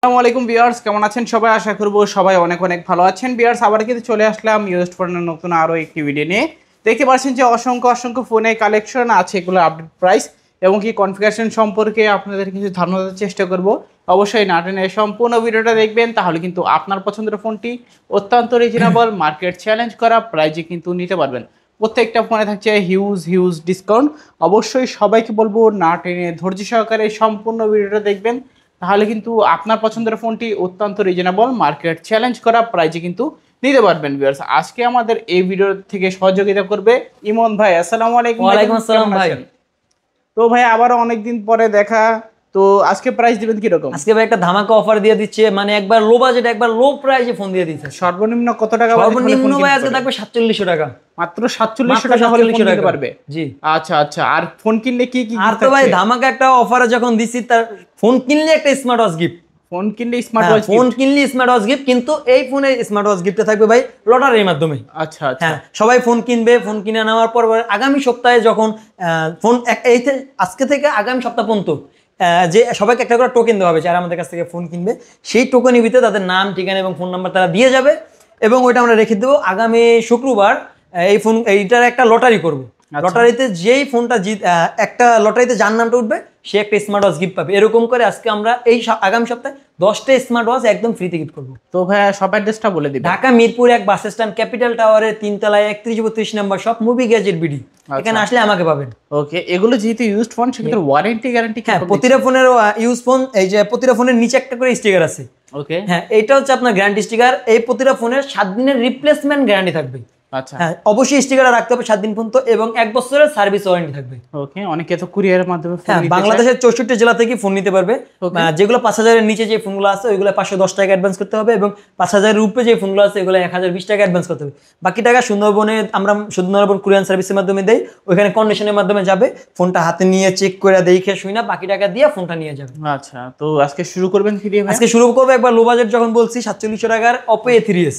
আসসালামু আলাইকুম ভিউয়ার্স, কেমন আছেন সবাই? আশা করব সবাই অনেক অনেক ভালো আছেন। ভিউয়ার্স, আবার কিন্তু চলে আসলাম ইউজড ফোনের নতুন আরও একটি ভিডিও নিয়ে। দেখতে পাচ্ছেন যে অসংখ্য ফোনের কালেকশন আছে, এগুলো আপডেট প্রাইস এবং কি কনফিগারেশন সম্পর্কে আপনাদের কিছু ধারণা দেওয়ার চেষ্টা করব। অবশ্যই না টেনে সম্পূর্ণ ভিডিওটা দেখবেন, তাহলে কিন্তু আপনার পছন্দের ফোনটি অত্যন্ত রিজনেবল মার্কেট চ্যালেঞ্জ করা প্রাইজে কিন্তু নিতে পারবেন। প্রত্যেকটা ফোনে থাকছে হিউজ ডিসকাউন্ট। অবশ্যই সবাইকে বলবো না টেনে ধৈর্য সহকারে সম্পূর্ণ ভিডিওটা দেখবেন, তাহলে কিন্তু আপনার পছন্দের ফোনটি অত্যন্ত রিজনেবল মার্কেট চ্যালেঞ্জ করা প্রাইজে কিন্তু নিতে পারবেন। ভিউয়ার্স, আজকে আমাদের এই ভিডিও থেকে সহযোগিতা করবে ইমন ভাই। আসসালামু আলাইকুম। ওয়ালাইকুম আসসালাম ভাই। তো ভাই আবারও অনেকদিন পরে দেখা, তো আজকে প্রাইস দিবেন কি রকম? আজকে ভাই একটা ধামাকা অফার দিয়ে দিচ্ছে, মানে একবার লো বাজেট একবার লো প্রাইসে ফোন দিয়ে দিচ্ছে। সর্বনিম্ন কত টাকা? সর্বনিম্ন ভাই আজকে থাকবে 4700 টাকা। মাত্র 4700 টাকা হলে ফোন নিতে পারবে? জি। আচ্ছা, আর ফোন কিনলে কি কি আর তো ভাই ধামাকা একটা অফারে যখন দিছি, তার ফোন কিনলে একটা স্মার্ট ওয়াচ গিফট। ফোন কিনলে স্মার্ট ওয়াচ, ফোন কিনলে স্মার্ট ওয়াচ গিফট, কিন্তু এই ফোনে স্মার্ট ওয়াচ গিফটে থাকবে ভাই লটারির মাধ্যমে। আচ্ছা। হ্যাঁ, সবাই ফোন কিনবে, ফোন কিনে নেওয়ার পর আগামী সপ্তাহে যখন ফোন আজকে থেকে আগামী সপ্তাহ পর্যন্ত যে সবাইকে একটা করে টোকেন দেওয়া হবে, যারা আমাদের কাছ থেকে ফোন কিনবে সেই টোকেনের ভিতরে তাদের নাম, ঠিকানা এবং ফোন নাম্বার তারা দিয়ে যাবে, এবং ওইটা আমরা রেখে দেবো। আগামী শুক্রবার এইটার একটা লটারি করবো। লটারিতে যেই ফোনটা একটা লটারিতে যার নামটা উঠবে সে একটা স্মার্ট ওয়াচ গিফট পাবে। এরকম করে আজকে আমরা এই আগামী সপ্তাহে 10টা স্মার্ট ওয়াচ একদম ফ্রিতে গিফট করবো। তো ভাইয়া শপ অ্যাড্রেসটা বলে দিবেন। Dhaka Mirpur 1 bus stand, capital টাওয়ারের 3 তলায় 31-32 নম্বর শপ, মুভি গ্যাজেট বিডি। এখানে আসলে আমাকে পাবেন। ওকে, এগুলো যেহেতু ইউজড ফোন, সেক্ষেত্রে ওয়ারেন্টি গ্যারান্টি কি? হ্যাঁ, প্রতিটা ফোনের ইউজ ফোন, এই যে প্রতিটা ফোনের নিচে একটা করে স্টিকার আছে। ওকে, হ্যাঁ, এটা হচ্ছে আপনার গ্যারান্টি স্টিকার। এই প্রতিটা ফোনের 7 দিনের রিপ্লেসমেন্ট গ্যারান্টি থাকবে। আচ্ছা, হ্যাঁ, অবশ্যই স্টিকারটা রাখতে হবে 7 দিন পর্যন্ত, এবং 1 বছরের সার্ভিস ওয়ারেন্টি থাকবে। ওকে, অনেকে তো কুরিয়ারের মাধ্যমে ফোন হ্যাঁ, নিতে চায়। বাংলাদেশের 64 জেলা থেকে ফোন নিতে পারবে। যেগুলো 5000 এর নিচে যে ফোনগুলো আছে ওইগুলো 510 টাকা অ্যাডভান্স করতে হবে, এবং 5000 এর উপরে যে ফোনগুলো আছে এগুলো 1020 টাকা অ্যাডভান্স করতে হবে। বাকি টাকা সুন্দরবন কুরিয়ার সার্ভিসের মাধ্যমে দেই, ওইখানে কন্ডিশনের মাধ্যমে যাবে, ফোনটা হাতে নিয়ে চেক করে দেখে শুনে বাকি টাকা দিয়ে ফোনটা নিয়ে যাবে। আচ্ছা, তো আজকে শুরু করবেন কি দিয়ে? আজকে শুরু করবো একবার লো বাজেট যখন বলছি 4700 টাকার Oppo A3s।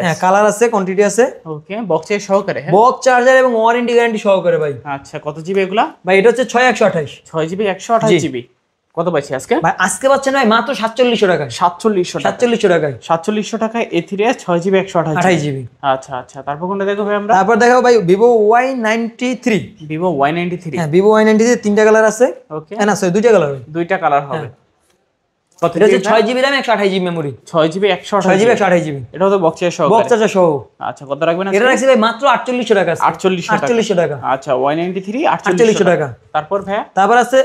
হ্যাঁ, কালার আছে, কোয়ান্টিটি আছে। ওকে, বক্সে সহকারে, হ্যাঁ, বক্স চার্জার এবং ওয়ারেন্টি গ্যারান্টি সহকারে ভাই। আচ্ছা, কত জিবি এগুলা? ভাই এটা হচ্ছে 6128 6 জিবি 128 জিবি। কত পাচ্ছি আজকে? ভাই আজকে পাচ্ছেন ভাই মাত্র 4700 টাকায়। 4700 টাকায় 6 জিবি 128 জিবি। আচ্ছা, তারপর কোনটা দেখো ভাই আমরা? তারপর দেখো ভাই Vivo Y93। Vivo Y93। হ্যাঁ, Vivo Y93 তিনটা কালার আছে। ওকে, না সরি, দুইটা কালার। দুইটা কালার হবে। কত? এটা হচ্ছে 6 GB RAM 128 GB memory. 6 GB 128 GB. এটাও তো বক্সে সহকারে, বক্স চার্জার সহ। আচ্ছা, কত রাখবেন? এটা রাখছি ভাই মাত্র 4800 টাকা। 4800 টাকা। আচ্ছা, Y93 4800 টাকা। তারপর ভাইয়া তারপর আছে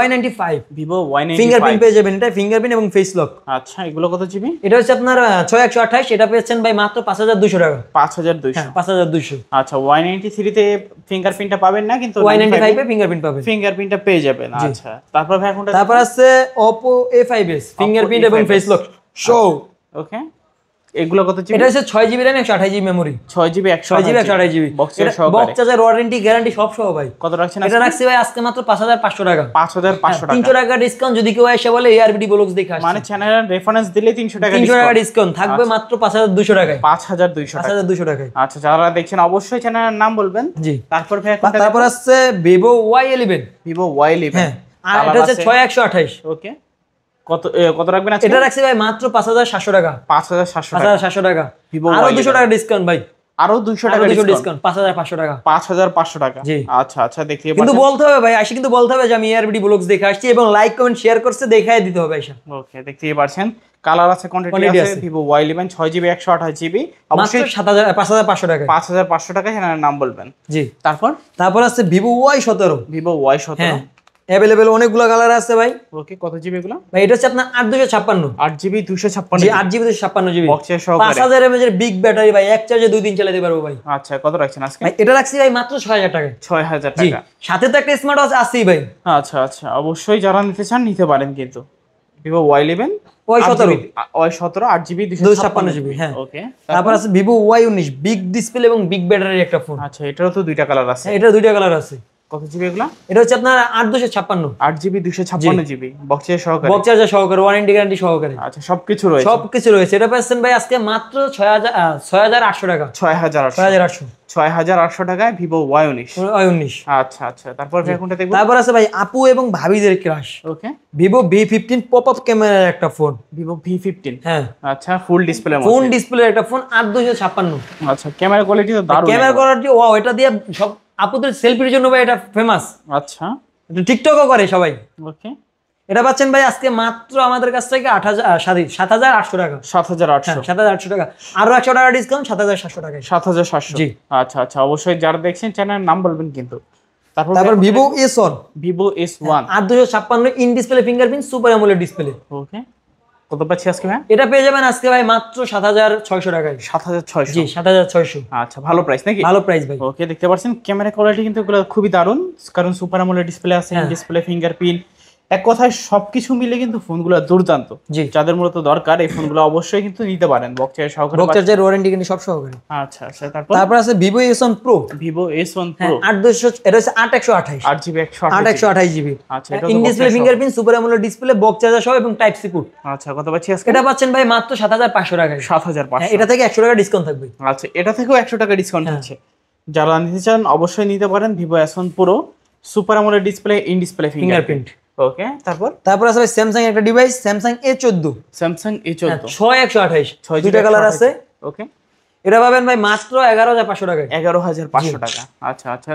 Y95। Vivo Y95 ফিঙ্গারপ্রিন্ট পেয়ে যাবেন, এটা ফিঙ্গারপ্রিন্ট এবং ফেস লক। আচ্ছা, এগুলো কত জিবি? এটা হচ্ছে আপনার 6128, এটা পেয়েছেন ভাই মাত্র 5200 টাকা। 5200। হ্যাঁ, 5200। আচ্ছা, Y93 তে ফিঙ্গারপ্রিন্টটা পাবেন না, কিন্তু Y95 এ ফিঙ্গারপ্রিন্ট পাবেন। ফিঙ্গারপ্রিন্টটা পেয়ে যাবেন। আচ্ছা, তারপর ভাই কোনটা? তারপর আছে Oppo A5s, ফিঙ্গারপ্রিন্ট এবং ফেস লক শো। ওকে, এগুলো কত জিবি? এটা হচ্ছে 6 GB RAM 128 GB memory. 6 GB 128 GB box charger warranty guarantee সব সহ ভাই। কত রাখছেন? এটা রাখছি ভাই আজকে মাত্র 5500 টাকা। 5500 টাকা। 300 টাকা ডিসকাউন্ট যদি কেউ এসে বলে ARBD ব্লগস দেখে আসছে, মানে চ্যানেলের রেফারেন্স দিলে 300 টাকা ডিসকাউন্ট থাকবে মাত্র 5200 টাকায়। 5200 টাকায়। আচ্ছা, যারা দেখছেন অবশ্যই চ্যানেলের নাম বলবেন। জি। তারপর ভাই তারপর আছে Vivo Y11। Vivo Y11। হ্যাঁ, আর এটা হচ্ছে 6128। ওকে, কত রাখবেন আজকে? এটা রাখছি ভাই মাত্র 5700 টাকা। 5700 টাকা। Vivo আরো 200 টাকা ডিসকাউন্ট ভাই। আরো 200 টাকা ডিসকাউন্ট 5500 টাকা। 5500 টাকা। জি। আচ্ছা, দেখতে পাচ্ছেন। কিন্তু বলতে হবে ভাই, কিন্তু বলতে হবে যে আমি ARBD ব্লগস দেখে আসছি, এবং লাইক কমেন্ট শেয়ার করতে দেখায় দিতে হবে আয়শা। ওকে, দেখতেই পাচ্ছেন কালার আছে, কোয়ান্টিটি আছে। Vivo Y11 6 জিবি 128 জিবি, অবশ্যই 5500 টাকা। 5500 টাকা চ্যানেলের নাম বলবেন। জি। তারপর আছে Vivo Y17। Vivo Y17। হ্যাঁ, अवेलेबल অনেকগুলো কালার আছে ভাই। ওকে, কত জিবি এগুলো? ভাই এটা হচ্ছে আপনার 8256। 8 জিবি 256 জি, 8 জিবি 256 জিবি বক্সের সহকারে। 5000 mAh এর বিগ ব্যাটারি ভাই, এক চার্জে 2 দিন চালাতে পারবো ভাই। আচ্ছা, কত রাখছেন আজকে? ভাই এটা রাখছি ভাই মাত্র 6000 টাকা। 6000 জি, টাকা। সাথে তো একটা স্মার্ট ওয়াচ আছেই ভাই। আচ্ছা, অবশ্যই যারা নিতে চান নিতে পারেন, কিন্তু Vivo Y11 Y17 8 GB 256 GB. হ্যাঁ, ওকে। তারপর আছে Vivo Y19 বিগ ডিসপ্লে এবং বিগ ব্যাটারি একটা ফোন। আচ্ছা, এটারও তো দুইটা কালার আছে। এটা দুইটা কালার আছে। কত জিবি এগুলা? এটা হচ্ছে আপনার 8256 8 জিবি 256 জিবি বক্সের সহকারে। বক্স চার্জার সহকারে, ওয়ারেন্টি গ্যারান্টি সহকারে। আচ্ছা সবকিছু রয়েছে। সবকিছু রয়েছে। এটা পাচ্ছেন ভাই আজকে মাত্র 6800 টাকা। 6800 6800 টাকায় ভিভো Y19। আচ্ছা আচ্ছা, তারপর ভাই কোনটা দেখব? তারপর আছে ভাই আপু এবং ভাবিদের ক্রাশ, ওকে, ভিভো V15 পপ আপ ক্যামেরার একটা ফোন। Vivo V15। হ্যাঁ আচ্ছা, full display model. Phone display একটা ফোন 8256। আচ্ছা, ক্যামেরা কোয়ালিটি তো দারুণ। ক্যামেরা কোয়ালিটি ওয়াও, এটা দিয়ে সব আপুদের সেলফির জন্য ভাই এটা ফেমাস। আচ্ছা, এটা টিকটকও করে সবাই। ওকে, এটা পাচ্ছেন ভাই আজকে মাত্র আমাদের কাছ থেকে 7800 টাকা। 7800। 7800 টাকা, আরো 100 টাকা ডিসকাউন্ট, 7700 টাকায়। 7700। জি। আচ্ছা আচ্ছা, অবশ্যই যারা দেখছেন চ্যানেলের নাম বলবেন কিন্তু। তারপর Vivo S1, Vivo S1 8256 in display fingerprint super AMOLED display. Okay, কত পাচ্ছি আজকে ভাই? এটা পেয়ে যাবেন আজকে ভাই মাত্র 7600 টাকায়। 7600। জি 7600। আচ্ছা, ভালো প্রাইস নাকি? ভালো প্রাইস ভাই। ওকে, দেখতে পাচ্ছেন ক্যামেরা কোয়ালিটি কিন্তু এগুলো খুবই দারুণ, কারণ সুপার অ্যামোলেড ডিসপ্লে আছে, ডিসপ্লে ফিঙ্গারপ্রিন্ট, এক কথায় সবকিছু মিলে কিন্তু ফোনগুলো দুর্দান্ত। জি। যাদের মূলত দরকার এই ফোনগুলো অবশ্যই কিন্তু নিতে পারেন বক্সের সহকারে। বক্স চার্জার ওয়ারেন্টি কিন্তু সব সহকারে। আচ্ছা আচ্ছা, তারপর আছে Vivo S1 Pro, Vivo S1 Pro 8200, এটা হচ্ছে 8128। 8 জিবি 8128 জিবি। আচ্ছা, এটা in display fingerprint super AMOLED display box charger সহ এবং টাইপ সি পোর্ট। আচ্ছা, কত পাচ্ছি আজকে? এটা পাচ্ছেন ভাই মাত্র 7500 টাকায়। 7500। এটা থেকে 100 টাকা ডিসকাউন্ট থাকবে। আচ্ছা, এটা থেকেও 100 টাকা ডিসকাউন্ট আছে। যারা নিতে চান অবশ্যই নিতে পারেন Vivo S1 Pro super AMOLED display, in display fingerprint. Okay, তারপর আছে ভাই স্যামসাং একটা device, Samsung A14, Samsung A14 6128, দুইটা কালার আছে। ওকে, এটা পাবেন ভাই মাত্র 11500 টাকায়। 11500 টাকা। আচ্ছা আচ্ছা,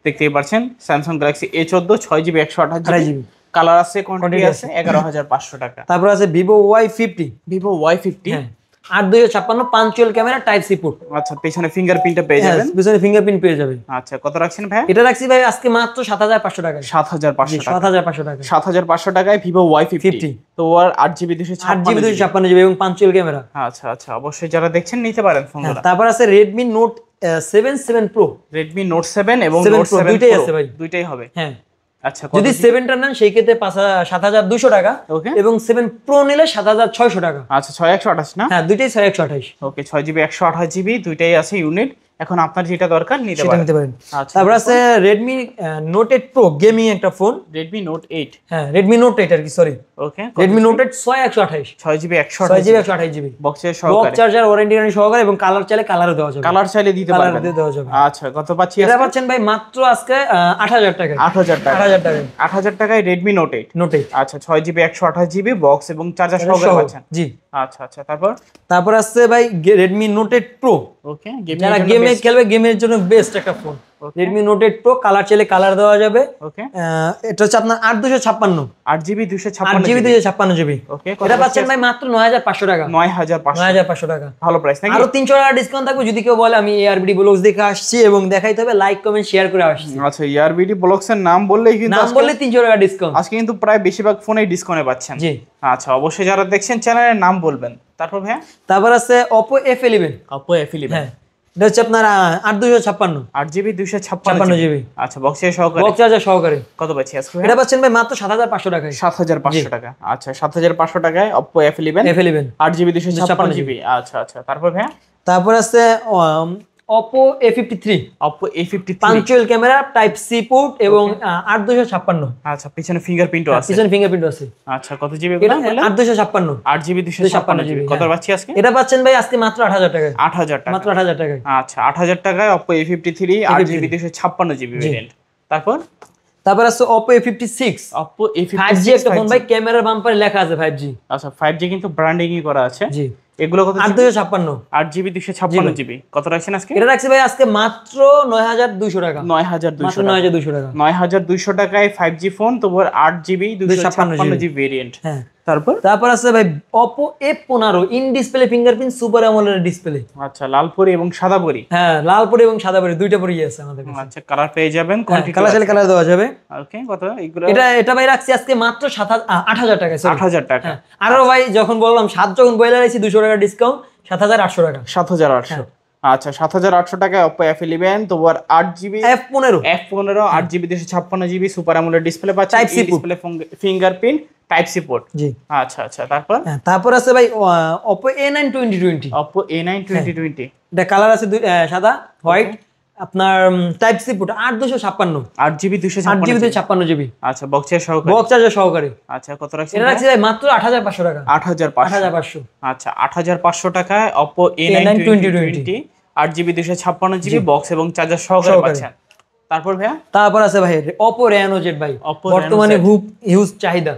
দেখতেই পাচ্ছেন Samsung Galaxy A14 6 GB 128 GB, colour আছে, কোয়ান্টিটি আছে, 11500 টাকা। তারপর আছে ভিভো Y50, ভিভো Y50 8256 পাঞ্চুয়াল ক্যামেরা টাইপ সি পোর্ট। আচ্ছা, পেছনে ফিঙ্গারপ্রিন্টটা পেয়ে যাবেন। পিছনে ফিঙ্গারপ্রিন্ট পেয়ে যাবেন। আচ্ছা, কত রাখছেন ভাই? এটা রাখছি ভাই আজকে মাত্র 7500 টাকায়। 7500 টাকা। 7500 টাকা। 7500 টাকায় ভিভো Y50। তো আর 8 জিবি 256 জিবি এবং পাঞ্চুয়াল ক্যামেরা। আচ্ছা আচ্ছা, অবশ্যই যারা দেখছেন নিতে পারেন ফোনগুলো। তারপর আছে Redmi Note 7 Pro, Redmi Note 7 এবং 7 Note Pro 7 দুইটাই Pro আছে ভাই। দুইটাই হবে। হ্যাঁ, আচ্ছা, যদি 7টা নেন সেই ক্ষেত্রে 7200 টাকা। ওকে, এবং 7 Pro নিলে 7600 টাকা। আচ্ছা, 6128 না? হ্যাঁ, দুইটাই 6128। ওকে, 6 জিবি 128 জিবি দুইটাই আছে ইউনিট। এখন আপনার যেটা দরকার নিতে সেটা নিতে পারেন। আচ্ছা, তারপর আছে Redmi Note 8 Pro গেমিং একটা ফোন। Redmi Note 8। হ্যাঁ, Redmi Note 8 আর কি, সরি। ওকে, Redmi Note 8 6128, 6 GB 6 GB 128 GB বক্সের বক্স সহকারে। চার্জার ওয়ারেন্টি গ্যারান্টি সহকারে এবং কালার চাইলে কালারও দেওয়া যাবে। কালার চাইলে দিতে কালার পারবেন। দেওয়া যাবে। আচ্ছা, কত পাচ্ছি এটা আজকে? পাচ্ছেন ভাই মাত্র আজকে 8000 টাকায়। 8000 টাকা। 8000 টাকায় 8000 টাকায় Redmi Note 8। Note 8। আচ্ছা, 6 জিবি 128 জিবি বক্স এবং চার্জার সহকারে পাচ্ছেন। জি। আচ্ছা আচ্ছা, তারপর আছে ভাই Redmi Note 8 Pro, ওকে, যারা গেমে খেলবে গেমের জন্য বেস্ট একটা phone. Redmi Note 8 Pro colour চাইলে কালার দেওয়া যাবে। ওকে, এটা হচ্ছে আপনার 8256, 8 জিবি 8 জিবি 256 জিবি। ওকে, এটা পাচ্ছেন ভাই মাত্র 9500 টাকা। 9500 টাকা। ভালো প্রাইস নাকি? আরো 300 টাকা ডিসকাউন্ট থাকবে যদি কেউ বলে আমি ARBD ব্লগস দেখে আসছি এবং দেখাইতে হবে লাইক কমেন্ট শেয়ার করে আসছি। আচ্ছা, ARBD ব্লগস এর নাম বললেই কিন্তু নাম বললে 300 টাকা ডিসকাউন্ট। আজকে কিন্তু প্রায় বেশিরভাগ ফোনেই ডিসকাউন্টে পাচ্ছেন। জি। আচ্ছা, অবশ্যই যারা দেখছেন চ্যানেলের নাম বলবেন। তারপর ভাই তারপর আছে Oppo F11। Oppo F11। হ্যাঁ, এটা হচ্ছে আপনার 8256, 8 জিবি 256 জিবি। আচ্ছা, বক্সের সহকারে। বক্স চার্জার সহকারে। কত পাচ্ছি আজকে? এটা পাচ্ছেন ভাই মাত্র 7500 টাকায়। 7500 টাকা। আচ্ছা, 7500 টাকায় Oppo F11 8 জিবি 256 জিবি। আচ্ছা আচ্ছা, তারপর ভাই তারপর আছে Oppo A53, Oppo A53 পাঞ্চুয়াল ক্যামেরা টাইপ সি পোর্ট এবং 8256। আচ্ছা, পিছনে ফিঙ্গারপ্রিন্টও আছে। পিছনে ফিঙ্গারপ্রিন্ট আছে। আচ্ছা, কত জিবি এটা বললেন? 8256, 8 জিবি 256 জিবি। কত পাচ্ছি আজকে? এটা পাচ্ছেন ভাই আজকে মাত্র 8000 টাকায়। 8000 টাকা। মাত্র 8000 টাকায়। আচ্ছা, 8000 টাকায় Oppo A53 8 GB 256 GB variant. তারপর আছে Oppo A56, Oppo A56 5G একটা ফোন ভাই, ক্যামেরার বাম্পারে লেখা আছে 5G। আচ্ছা, 5G কিন্তু ব্র্যান্ডিংই করা আছে। জি। এগুলো কত? 8256, 8 জিবি 256 জিবি। কত রাখছেন আজকে? এটা রাখছি ভাই আজকে মাত্র 9200 টাকা। 9200 মাত্র 9200 টাকা। 9200 টাকায় 5G ফোন, তবুর 8 জিবি 256 জিবি ভেরিয়েন্ট। হ্যাঁ। তারপর আছে ভাই Oppo F15 in display fingerprint super AMOLED display. আচ্ছা, লালপুরি এবং সাদাপুরি। হ্যাঁ, লালপুরি এবং সাদাপুরি দুইটা পরি আছে আমাদের কাছে। আচ্ছা, কালার পেয়ে যাবেন, কোয়ান্টিটি কালার চাইলে কালার দেওয়া যাবে। ওকে, কত এগুলো? এটা ভাই রাখছি আজকে মাত্র 8000 টাকা। 8000 টাকা। আরো ভাই যখন বললাম 7 যখন বইলা রাখছি 200 টাকা ডিসকাউন্ট, 7800 টাকা। 7800। আচ্ছা, 7800 টাকায় Oppo F11 তবুর 8 GB F15 8 GB 256 GB super AMOLED display পাচ্ছেন, type C display fingerprint type C port. জি। আচ্ছা আচ্ছা, তারপর আছে ভাই Oppo A9 2020। Oppo A9 2020। এটা কালার আছে সাদা হোয়াইট আপনার type C port 8256 8GB 8GB 256GB। আচ্ছা বক্সের সহকারে, বক্স চার্জার সহকারে। আচ্ছা কত রাখছেন? এটা রাখছি ভাই মাত্র 8500 টাকা। 8500। আচ্ছা 8500 টাকায় Oppo A9 A9 2020 2020 8GB 256GB box এবং চার্জার সহকারে পাচ্ছেন। তারপর ভাইয়া তারপর আছে ভাই Oppo Reno Z ভাই, Oppo বর্তমানে খুব হিউজ চাহিদা।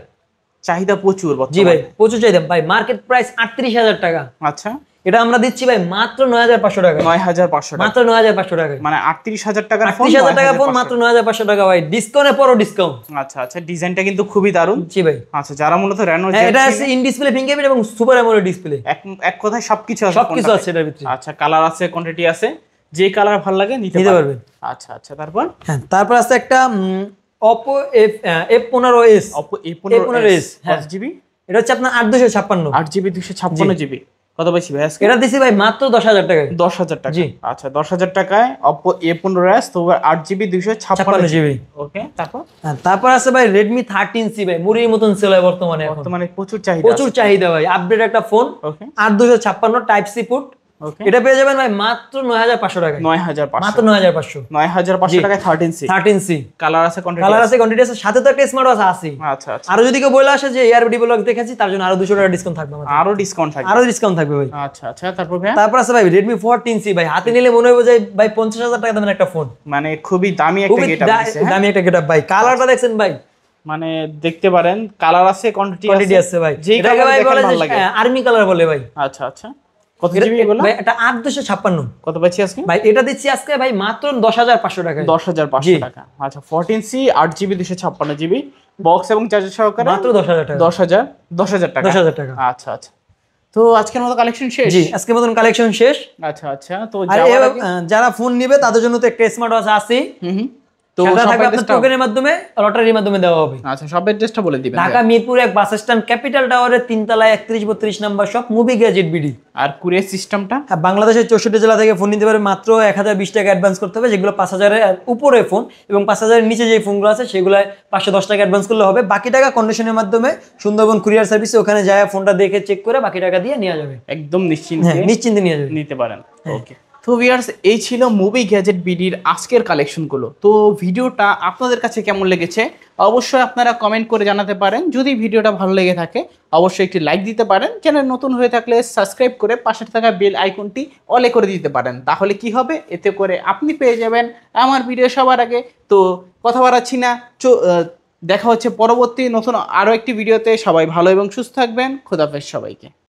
চাহিদা প্রচুর বর্তমানে। জি ভাই প্রচুর চাহিদা ভাই, মার্কেট প্রাইস 38000 টাকা। আচ্ছা এটা আমরা দিচ্ছি ভাই মাত্র 9500 টাকা। 9500 টাকা, মাত্র 9500 টাকা, মানে 38000 টাকার ফোন, 38000 টাকা ফোন মাত্র 9500 টাকা ভাই, ডিসকাউন্টের পরও ডিসকাউন্ট। আচ্ছা আচ্ছা ডিজাইনটা কিন্তু খুবই দারুণ। জি ভাই। আচ্ছা যারা মূলত Reno Z, এটা আছে ইন ডিসপ্লে ফিঙ্গারপ্রিন্ট এবং সুপার অ্যামোলেড ডিসপ্লে, এক কথায় সবকিছু আছে, সবকিছু আছে এটার ভিতরে। আচ্ছা কালার আছে, কোয়ান্টিটি আছে, যে কালার ভালো লাগে নিতে পারবেন। আচ্ছা আচ্ছা তারপর হ্যাঁ তারপর আছে একটা Oppo F15s। Oppo A15s হ্যাঁ। 5GB, এটা হচ্ছে আপনার 8256 8GB 256GB। কত পাইছি ভাই আজকে? এটা দিছি ভাই মাত্র 10000 টাকায়। 10000 টাকা। জি। আচ্ছা 10000 টাকায় Oppo A15s তো 8GB 256GB। ওকে তারপর তারপর আছে ভাই Redmi 13C ভাই, মুড়ির মতন সেল হয় বর্তমানে এখন। বর্তমানে প্রচুর চাহিদা, প্রচুর চাহিদা ভাই, আপডেট একটা ফোন। ওকে 8256 টাইপ সি পোর্ট। ওকে এটা পেয়ে যাবেন ভাই মাত্র 9500 টাকায়। 9500, মাত্র 9500। 9500 টাকায় 13C। 13C কালার আছে, কোয়ান্টিটি কালার আছে, কোয়ান্টিটি আছে, সাথে তো একটা স্মার্ট ওয়াচ আছে। আচ্ছা আচ্ছা আর যদি কেউ বলে আসে যে এআরবিডি ব্লগ দেখেছি তার জন্য আরো 200 টাকা ডিসকাউন্ট থাকবে আমাদের। আরো ডিসকাউন্ট থাকবে, আরো ডিসকাউন্ট থাকবে ভাই। আচ্ছা আচ্ছা তারপর ভাই তারপর আছে ভাই Redmi 14C ভাই, হাতে নিলে মনে হবে যে ভাই 50000 টাকা দামের একটা ফোন। মানে খুবই দামি একটা খুবই গেটআপ দিছে। হ্যাঁ দামি একটা গেটআপ ভাই, কালারটা দেখছেন ভাই, মানে দেখতে পারেন কালার আছে, কোয়ান্টিটি কোয়ালিটি আছে ভাই। যেই এটাকে কালার ভাই দেখেন বলে ভালো যে লাগে। আর্মি কালার বলে ভাই। আচ্ছা আচ্ছা কত জিবি এগুলো ভাই এটা 8256। কত পাচ্ছি আজকে? ভাই এটা দিচ্ছি আজকে ভাই মাত্র 10500 টাকায়। 10500 টাকা। আচ্ছা 14C 8GB 256GB বক্স এবং চার্জার সহকারে মাত্র 10000 টাকা। 10000 টাকা। 10000 টাকা। আচ্ছা আচ্ছা তো আজকের মতো কালেকশন শেষ। জি আজকের মতন কালেকশন শেষ। আচ্ছা আচ্ছা তো আর যাওয়ার আগে যারা ফোন নেবে তাদের জন্য তো একটা স্মার্ট ওয়াচ আছে। হুম তো সেটা সব থাকবে আপনার অ্যাড্রেসটা, টোকেনের মাধ্যমে, লটারির মাধ্যমে দেওয়া হবে। আচ্ছা সব অ্যাড্রেসটা বলে দিবেন Dhaka Mirpur 1 bus stand capital টাওয়ারের 3 তলায় 31-32 number shop movie gadget BD. আর কুরিয়ার সিস্টেমটা বাংলাদেশের 64 জেলা থেকে ফোন নিতে পারে, মাত্র 1020 টাকা অ্যাডভান্স করতে হবে, যেগুলো 5000 এর উপরে ফোন, এবং 5000 এর নিচে যে ফোনগুলো আছে সেগুলো 510 টাকা অ্যাডভান্স করলে হবে। বাকি টাকা কন্ডিশনের মাধ্যমে সুন্দরবন কুরিয়ার সার্ভিসে ওখানে যায় ফোনটা দেখে চেক করে বাকি টাকা দিয়ে নেওয়া যাবে। একদম নিশ্চিন্তে হ্যাঁ নিশ্চিন্তে নিয়ে যাবে, নিতে পারেন। ওকে তো ভিউয়ার্স এই ছিল মুভি গ্যাজেট বিডির আজকের কালেকশনগুলো। তো ভিডিওটা আপনাদের কাছে কেমন লেগেছে অবশ্যই আপনারা কমেন্ট করে জানাতে পারেন। যদি ভিডিওটা ভালো লেগে থাকে অবশ্যই একটি লাইক দিতে পারেন। চ্যানেল নতুন হয়ে থাকলে সাবস্ক্রাইব করে পাশে থাকা বেল আইকনটি অলে করে দিতে পারেন। তাহলে কি হবে, এতে করে আপনি পেয়ে যাবেন আমার ভিডিও সবার আগে। তো কথা বাড়াচ্ছি না, দেখা হচ্ছে পরবর্তী নতুন আরও একটি ভিডিওতে। সবাই ভালো এবং সুস্থ থাকবেন। খোদাফেজ সবাইকে।